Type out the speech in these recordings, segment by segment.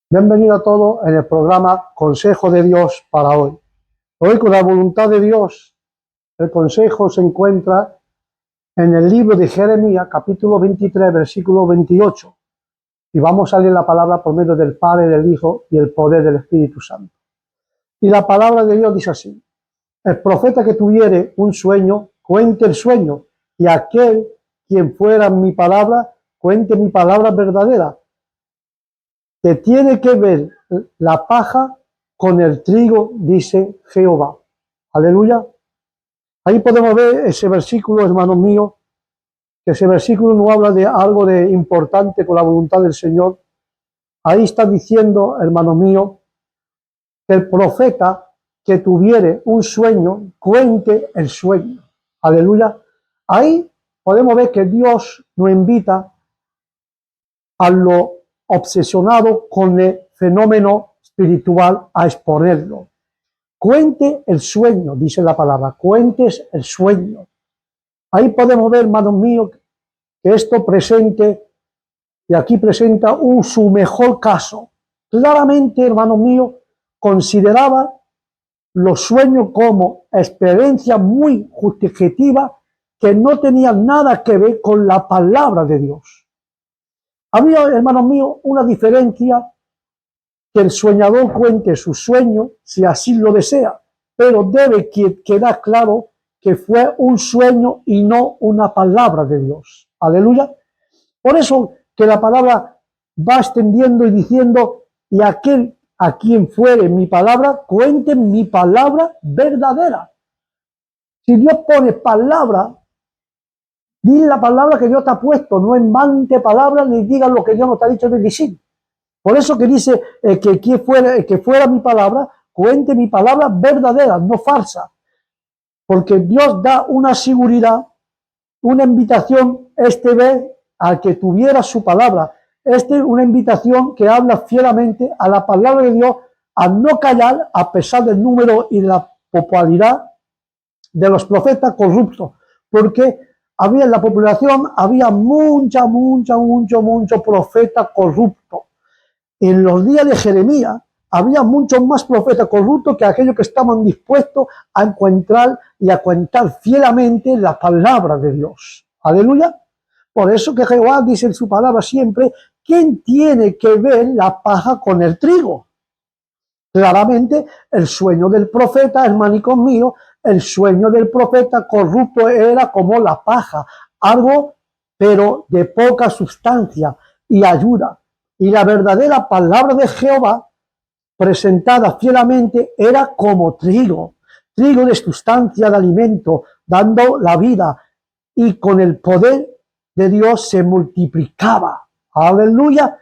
Bienvenido a todos en el programa Consejo de Dios para hoy. Hoy, con la voluntad de Dios, el consejo se encuentra en el libro de Jeremías, capítulo 23, versículo 28. Y vamos a leer la palabra por medio del Padre, del Hijo y el poder del Espíritu Santo. Y la palabra de Dios dice así: el profeta que tuviere un sueño, cuente el sueño, y aquel quien fuera mi palabra, cuente mi palabra verdadera, que tiene que ver la paja con el trigo, dice Jehová. Aleluya. Ahí podemos ver ese versículo, hermanos míos, que ese versículo no habla de algo de importante con la voluntad del Señor. Ahí está diciendo, hermanos míos, que el profeta que tuviere un sueño, cuente el sueño. Aleluya. Ahí podemos ver que Dios nos invita a lo obsesionado con el fenómeno espiritual a exponerlo. Cuente el sueño, dice la palabra, cuentes el sueño. Ahí podemos ver, hermanos míos, que esto presente, y aquí presenta su mejor caso. Claramente, hermanos míos, consideraba los sueños como experiencia muy subjetiva que no tenía nada que ver con la palabra de Dios. Había, hermanos míos, una diferencia: que el soñador cuente su sueño si así lo desea, pero debe quedar claro que fue un sueño y no una palabra de Dios. Aleluya. Por eso que la palabra va extendiendo y diciendo: y aquel a quien fuere mi palabra, cuente mi palabra verdadera. Si Dios pone palabra, di la palabra que Dios te ha puesto, no invente palabras ni digas lo que Dios no te ha dicho de decir. Por eso que dice que fuera mi palabra, cuente mi palabra verdadera, no falsa. Porque Dios da una seguridad, una invitación, vez al que tuviera su palabra. Una invitación que habla fieramente a la palabra de Dios, a no callar a pesar del número y la popularidad de los profetas corruptos. Porque había en la población, había mucho profeta corrupto. En los días de Jeremías había muchos más profetas corruptos que aquellos que estaban dispuestos a encontrar y a contar fielamente la palabra de Dios. Aleluya. Por eso que Jehová dice en su palabra siempre: ¿quién tiene que ver la paja con el trigo? Claramente, el sueño del profeta, hermanicos míos, el sueño del profeta corrupto era como la paja, algo pero de poca sustancia y ayuda. Y la verdadera palabra de Jehová, presentada fielamente, era como trigo, trigo de sustancia, de alimento, dando la vida, y con el poder de Dios se multiplicaba. Aleluya.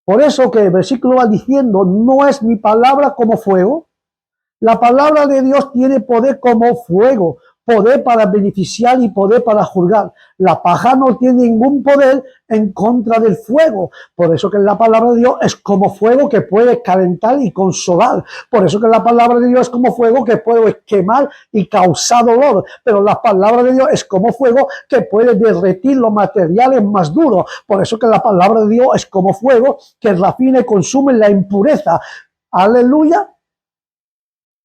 Por eso que el versículo va diciendo: no es mi palabra como fuego. La palabra de Dios tiene poder como fuego, poder para beneficiar y poder para juzgar. La paja no tiene ningún poder en contra del fuego. Por eso que la palabra de Dios es como fuego que puede calentar y consolar. Por eso que la palabra de Dios es como fuego que puede quemar y causar dolor. Pero la palabra de Dios es como fuego que puede derretir los materiales más duros. Por eso que la palabra de Dios es como fuego que refina y consume la impureza. Aleluya.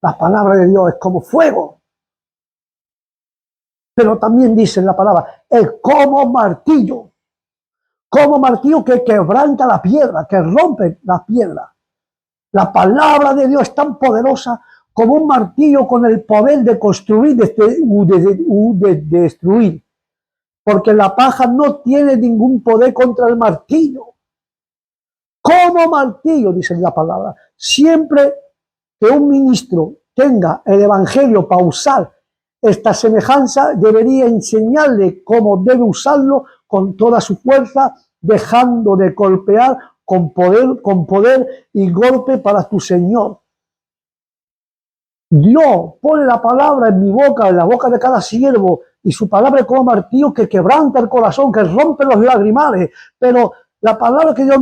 La palabra de Dios es como fuego. Pero también dice la palabra, es como martillo que quebranta la piedra, que rompe la piedra. La palabra de Dios es tan poderosa como un martillo con el poder de construir, de destruir. Porque la paja no tiene ningún poder contra el martillo. Como martillo, dice la palabra. Siempre que un ministro tenga el evangelio para usar esta semejanza, debería enseñarle cómo debe usarlo con toda su fuerza, dejando de golpear con poder y golpe para tu Señor. Dios pone la palabra en mi boca, en la boca de cada siervo, y su palabra es como martillo que quebranta el corazón, que rompe los lagrimales. Pero la palabra que Dios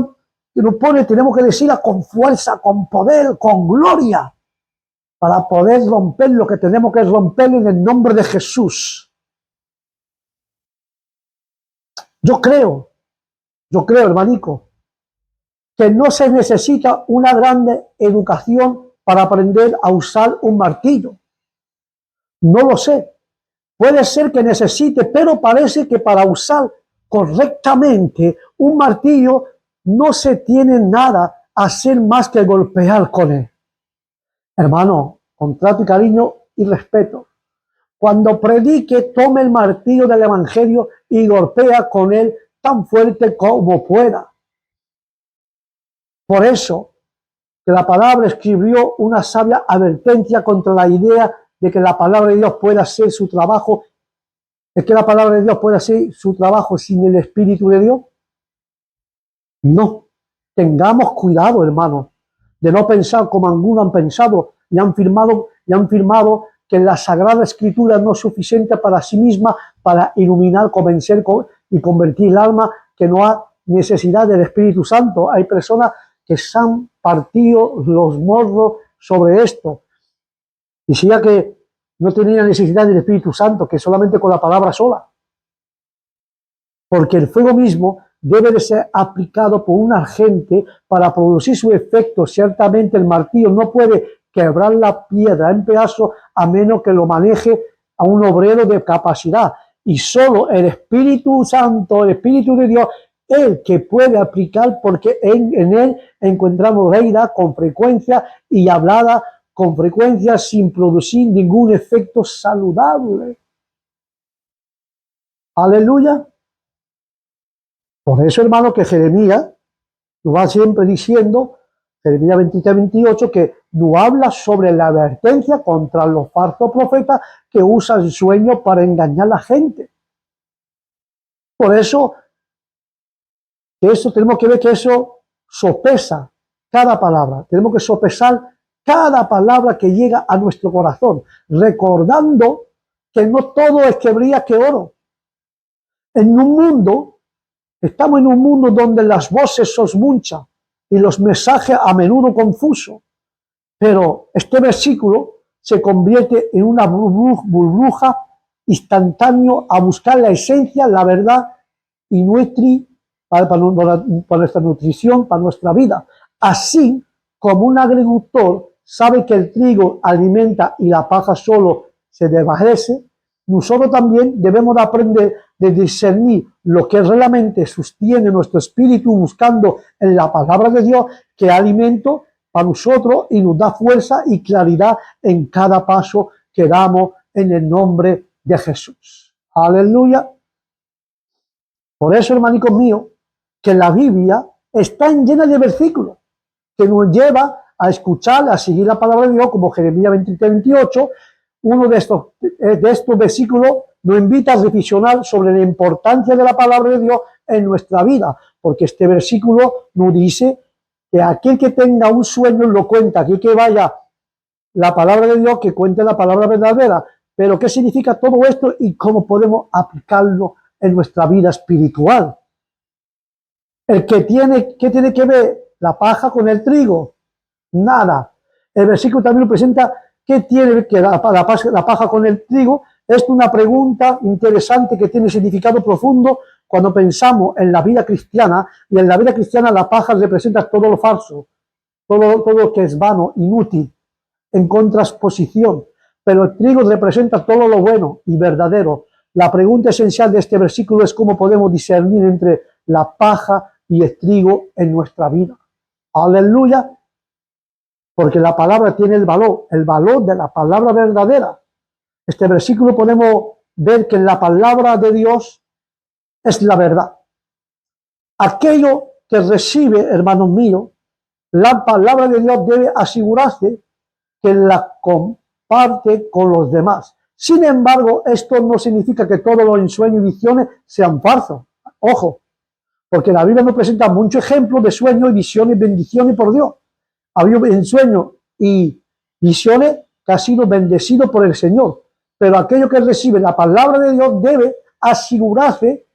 nos pone, tenemos que decirla con fuerza, con poder, con gloria, para poder romper lo que tenemos que romper en el nombre de Jesús. Yo creo, hermanico, que no se necesita una grande educación para aprender a usar un martillo. No lo sé. Puede ser que necesite, pero parece que para usar correctamente un martillo no se tiene nada a hacer más que golpear con él. Hermano, con trato y cariño y respeto, cuando predique, tome el martillo del evangelio y golpea con él tan fuerte como pueda. Por eso, que la palabra escribió una sabia advertencia contra la idea de que la palabra de Dios pueda hacer su trabajo, es que la palabra de Dios pueda hacer su trabajo sin el Espíritu de Dios. No, tengamos cuidado, hermano, de no pensar como algunos han pensado y han firmado que la Sagrada Escritura no es suficiente para sí misma para iluminar, convencer y convertir el alma, que no ha necesidad del Espíritu Santo. Hay personas que se han partido los morros sobre esto. Decía que no tenía necesidad del Espíritu Santo, que solamente con la palabra sola. Porque el fuego mismo debe de ser aplicado por un agente para producir su efecto. Ciertamente el martillo no puede quebrar la piedra en pedazos a menos que lo maneje a un obrero de capacidad. Y solo el Espíritu Santo, el Espíritu de Dios, el que puede aplicar, porque en él encontramos reina con frecuencia y hablada con frecuencia sin producir ningún efecto saludable. Aleluya. Por eso, hermano, que Jeremías lo va siempre diciendo, Jeremías 23-28, que no habla sobre la advertencia contra los falsos profetas que usan el sueño para engañar a la gente. Por eso, tenemos que ver que eso sopesa cada palabra. Tenemos que sopesar cada palabra que llega a nuestro corazón, recordando que no todo es que brilla que oro. Estamos en un mundo donde las voces son muchas y los mensajes a menudo confusos, pero este versículo se convierte en una burbuja instantánea a buscar la esencia, la verdad y para nuestra nutrición, para nuestra vida. Así como un agricultor sabe que el trigo alimenta y la paja solo se desvanece, nosotros también debemos de aprender de discernir lo que realmente sostiene nuestro espíritu buscando en la palabra de Dios, que alimento para nosotros y nos da fuerza y claridad en cada paso que damos en el nombre de Jesús. Aleluya. Por eso, hermanicos míos, que la Biblia está llena de versículos que nos lleva a escuchar, a seguir la palabra de Dios, como Jeremías 23-28. Uno de estos versículos nos invita a reflexionar sobre la importancia de la palabra de Dios en nuestra vida, porque este versículo nos dice que aquel que tenga un sueño lo cuenta, aquel que vaya la palabra de Dios, que cuente la palabra verdadera. Pero ¿qué significa todo esto y cómo podemos aplicarlo en nuestra vida espiritual? ¿Qué tiene que ver la paja con el trigo? Nada. El versículo también lo presenta. ¿Qué tiene que la paja con el trigo? Es una pregunta interesante que tiene significado profundo cuando pensamos en la vida cristiana, y en la vida cristiana la paja representa todo lo falso, todo lo que es vano, inútil, en contraposición, pero el trigo representa todo lo bueno y verdadero. La pregunta esencial de este versículo es cómo podemos discernir entre la paja y el trigo en nuestra vida. Aleluya. Porque la palabra tiene el valor de la palabra verdadera. Este versículo podemos ver que la palabra de Dios es la verdad. Aquello que recibe, hermanos míos, la palabra de Dios debe asegurarse que la comparte con los demás. Sin embargo, esto no significa que todos los ensueños y visiones sean falsos. Ojo, porque la Biblia nos presenta muchos ejemplos de sueños y visiones, bendiciones por Dios. Había ensueños y visiones que ha sido bendecido por el Señor. Pero aquello que recibe la palabra de Dios debe asegurarse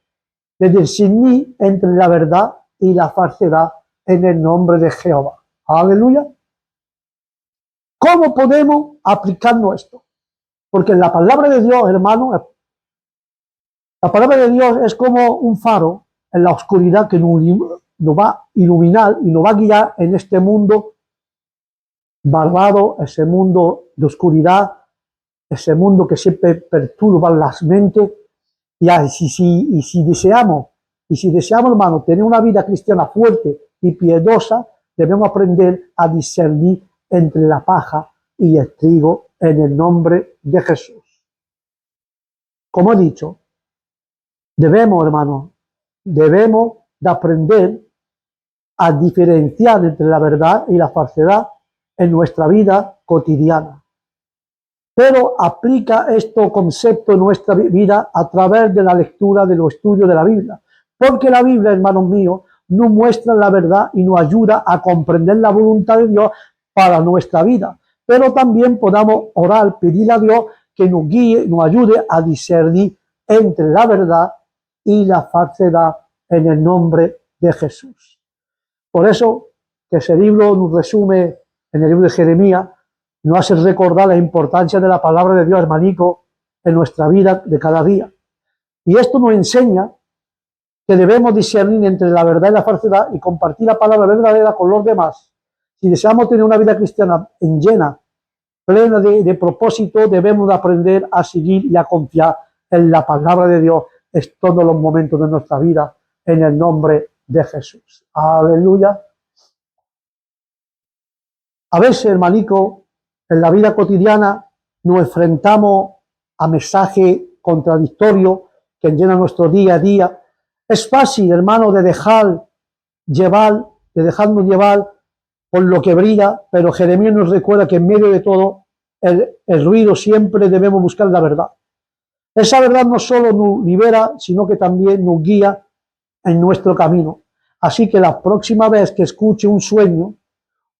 de discernir entre la verdad y la falsedad en el nombre de Jehová. Aleluya. ¿Cómo podemos aplicarnos esto? Porque la palabra de Dios, hermano, la palabra de Dios es como un faro en la oscuridad que nos nos va a iluminar y nos va a guiar en este mundo malvado, ese mundo de oscuridad, ese mundo que siempre perturba las mentes. Y si deseamos, hermano, tener una vida cristiana fuerte y piadosa, debemos aprender a discernir entre la paja y el trigo en el nombre de Jesús. Como he dicho, debemos, hermano, debemos de aprender a diferenciar entre la verdad y la falsedad en nuestra vida cotidiana. Pero aplica este concepto en nuestra vida a través de la lectura, de los estudios de la Biblia. Porque la Biblia, hermanos míos, nos muestra la verdad y nos ayuda a comprender la voluntad de Dios para nuestra vida. Pero también podamos orar, pedir a Dios que nos guíe, nos ayude a discernir entre la verdad y la falsedad en el nombre de Jesús. Por eso que ese libro nos resume en el libro de Jeremías, nos hace recordar la importancia de la palabra de Dios, hermanico, en nuestra vida de cada día. Y esto nos enseña que debemos discernir entre la verdad y la falsedad y compartir la palabra verdadera con los demás. Si deseamos tener una vida cristiana llena, plena de propósito, debemos de aprender a seguir y a confiar en la palabra de Dios en todos los momentos de nuestra vida, en el nombre de Jesús. Aleluya. A veces, hermanico, en la vida cotidiana nos enfrentamos a mensajes contradictorios que llenan nuestro día a día. Es fácil, hermano, de dejarnos llevar por lo que brilla, pero Jeremías nos recuerda que en medio de todo el ruido siempre debemos buscar la verdad. Esa verdad no solo nos libera, sino que también nos guía en nuestro camino. Así que la próxima vez que escuche un sueño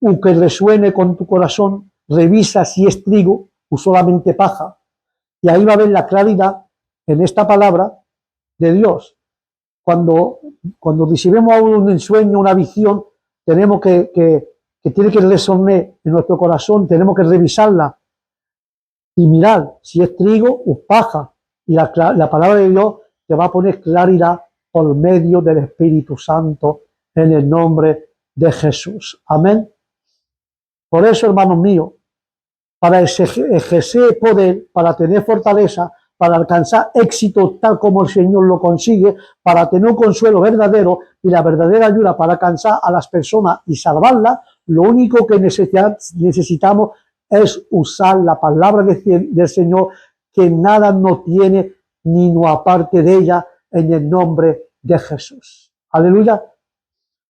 o que resuene con tu corazón, revisa si es trigo o solamente paja. Y ahí va a ver la claridad en esta palabra de Dios. Cuando recibimos un sueño, una visión, tenemos que tiene que resonar en nuestro corazón, tenemos que revisarla y mirar si es trigo o paja. Y la palabra de Dios te va a poner claridad por medio del Espíritu Santo en el nombre de Jesús. Amén. Por eso, hermanos míos, para ejercer poder, para tener fortaleza, para alcanzar éxito tal como el Señor lo consigue, para tener un consuelo verdadero y la verdadera ayuda para alcanzar a las personas y salvarlas, lo único que necesitamos es usar la palabra del Señor, que nada nos tiene ni nos aparte de ella, en el nombre de Jesús. Aleluya.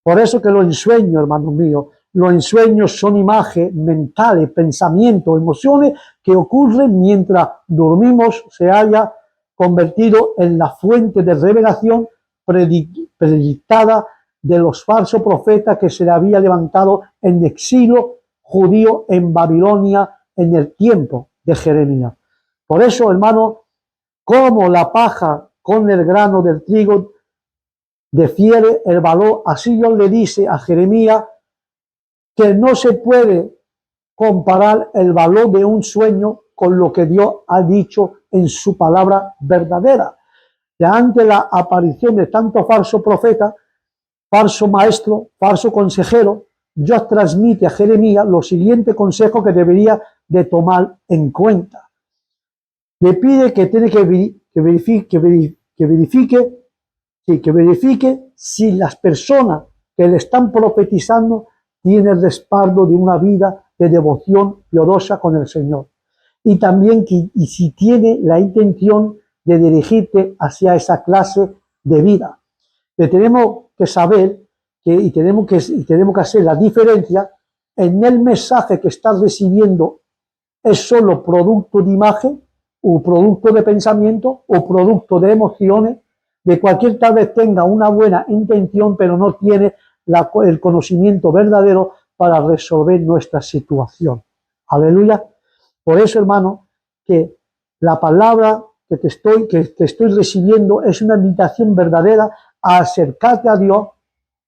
Por eso que los ensueños, hermanos míos, los ensueños son imágenes mentales, pensamientos, emociones que ocurren mientras dormimos, se haya convertido en la fuente de revelación predictada de los falsos profetas que se le había levantado en exilio judío en Babilonia en el tiempo de Jeremías. Por eso, hermano, como la paja con el grano del trigo difiere el valor, así Dios le dice a Jeremías que no se puede comparar el valor de un sueño con lo que Dios ha dicho en su palabra verdadera. Ya ante la aparición de tanto falso profeta, falso maestro, falso consejero, Dios transmite a Jeremías los siguientes consejos que debería de tomar en cuenta. Le pide que tiene que verifique si las personas que le están profetizando tienen el respaldo de una vida de devoción piadosa con el Señor. Y también si tiene la intención de dirigirte hacia esa clase de vida. Que tenemos que saber y tenemos que hacer la diferencia en el mensaje que estás recibiendo. ¿Es solo producto de imagen o producto de pensamiento o producto de emociones? De cualquier tal vez tenga una buena intención, pero no tiene el conocimiento verdadero para resolver nuestra situación. Aleluya. Por eso, hermano, que la palabra que estoy recibiendo es una invitación verdadera a acercarte a Dios,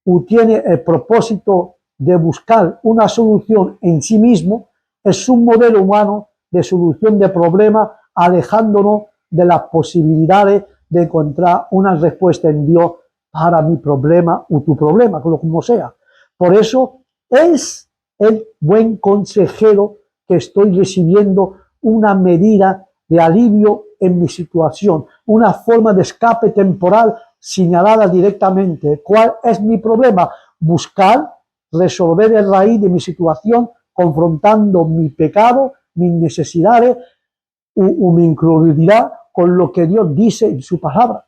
o tiene el propósito de buscar una solución en sí mismo. Es un modelo humano de solución de problemas, alejándonos de las posibilidades de encontrar una respuesta en Dios para mi problema o tu problema, como sea. Por eso es el buen consejero que estoy recibiendo una medida de alivio en mi situación, una forma de escape temporal señalada directamente. ¿Cuál es mi problema? Buscar resolver el raíz de mi situación, confrontando mi pecado, mis necesidades o mi incredulidad con lo que Dios dice en su palabra.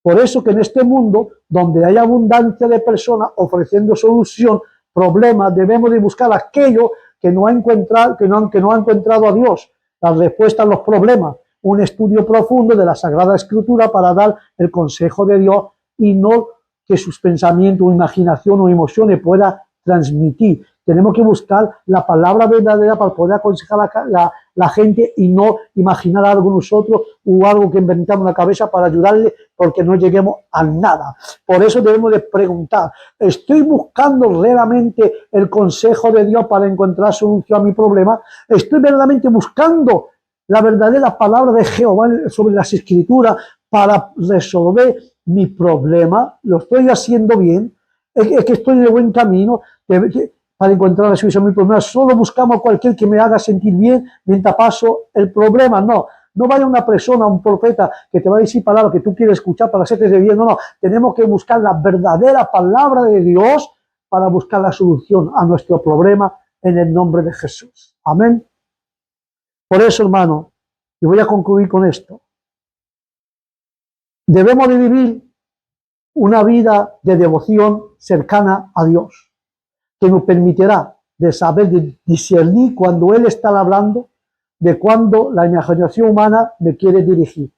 Por eso que en este mundo, donde hay abundancia de personas ofreciendo solución, problemas, debemos de buscar aquello que no ha encontrado, que no ha encontrado a Dios, la respuesta a los problemas, un estudio profundo de la Sagrada Escritura para dar el consejo de Dios y no que sus pensamientos, imaginación o emociones pueda transmitir. Tenemos que buscar la palabra verdadera para poder aconsejar a la gente y no imaginar algo nosotros o algo que inventamos en la cabeza para ayudarle porque no lleguemos a nada. Por eso debemos de preguntar, ¿estoy buscando realmente el consejo de Dios para encontrar solución a mi problema? ¿Estoy verdaderamente buscando la verdadera palabra de Jehová sobre las Escrituras para resolver mi problema? ¿Lo estoy haciendo bien? ¿Es que estoy en el buen camino para encontrar la solución a mi problema? Solo buscamos a cualquier que me haga sentir bien mientras paso el problema. No vaya una persona, un profeta que te va a decir palabras que tú quieres escuchar para hacerte de bien. No. Tenemos que buscar la verdadera palabra de Dios para buscar la solución a nuestro problema en el nombre de Jesús. Amén. Por eso, hermano, y voy a concluir con esto. Debemos de vivir una vida de devoción cercana a Dios, que nos permitirá de saber de discernir cuando Él está hablando, de cuando la imaginación humana me quiere dirigir.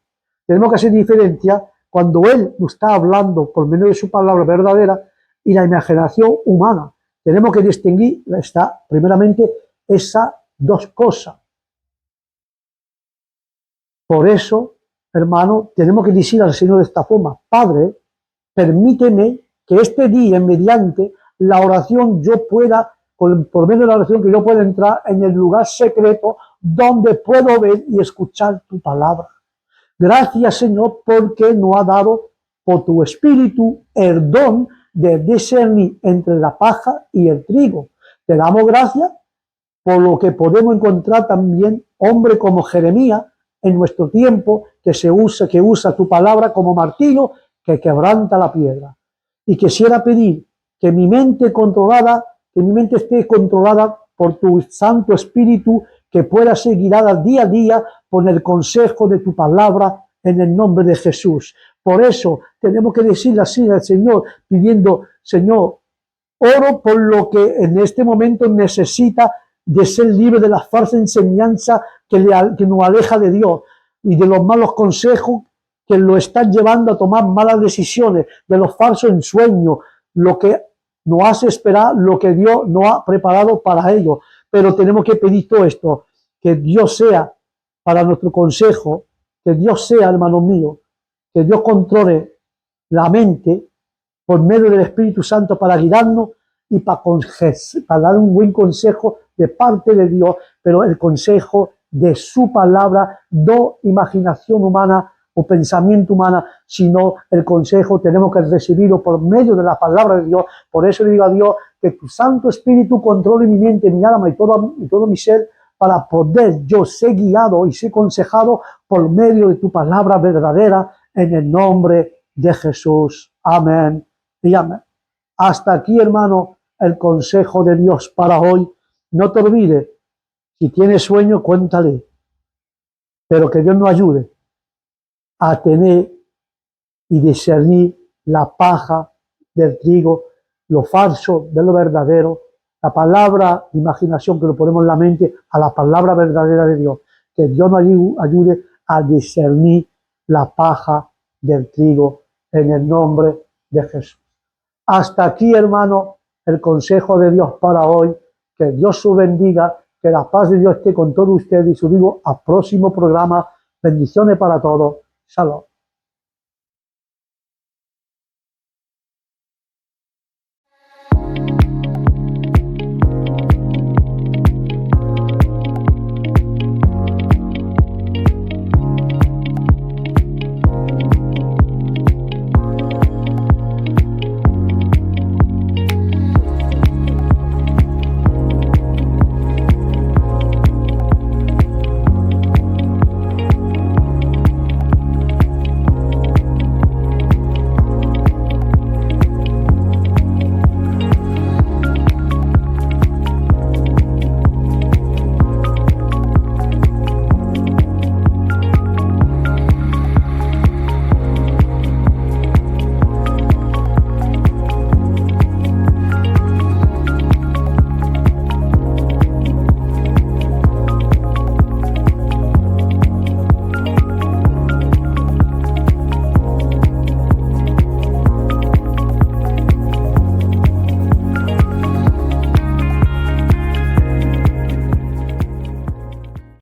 Tenemos que hacer diferencia cuando Él nos está hablando por medio de su palabra verdadera y la imaginación humana. Tenemos que distinguir primeramente esas dos cosas. Por eso, hermano, tenemos que decir al Señor de esta forma: Padre, permíteme que este día, mediante la oración, yo pueda, por medio de la oración, que yo pueda entrar en el lugar secreto donde puedo ver y escuchar tu palabra. Gracias, Señor, porque nos ha dado por tu Espíritu el don de discernir entre la paja y el trigo. Te damos gracias por lo que podemos encontrar también hombre como Jeremías en nuestro tiempo, que usa tu palabra como martillo que quebranta la piedra. Y quisiera pedir que mi mente esté controlada por tu Santo Espíritu, que pueda ser guiada día a día por el consejo de tu palabra en el nombre de Jesús. Por eso tenemos que decirle así al Señor, pidiendo: Señor, oro por lo que en este momento necesita de ser libre de la falsa enseñanza que nos aleja de Dios y de los malos consejos que lo están llevando a tomar malas decisiones, de los falsos ensueños, lo que nos hace esperar lo que Dios nos ha preparado para ellos. Pero tenemos que pedir todo esto, que Dios sea para nuestro consejo, que Dios sea, hermano mío, que Dios controle la mente por medio del Espíritu Santo para guiarnos y para dar un buen consejo de parte de Dios, pero el consejo de su palabra, no imaginación humana o pensamiento humana, sino el consejo tenemos que recibirlo por medio de la palabra de Dios. Por eso le digo a Dios que tu Santo Espíritu controle mi mente, mi alma y todo mi ser, para poder yo ser guiado y ser aconsejado por medio de tu palabra verdadera, en el nombre de Jesús. Amén y amén. Hasta aquí, hermano, el consejo de Dios para hoy. No te olvides, si tienes sueño, cuéntale, pero que Dios nos ayude a tener y discernir la paja del trigo, lo falso de lo verdadero, la palabra de imaginación que lo ponemos en la mente a la palabra verdadera de Dios. Que Dios nos ayude a discernir la paja del trigo en el nombre de Jesús. Hasta aquí, hermano, el consejo de Dios para hoy. Que Dios os bendiga, que la paz de Dios esté con todos ustedes y os digo al próximo programa. Bendiciones para todos. Shalom.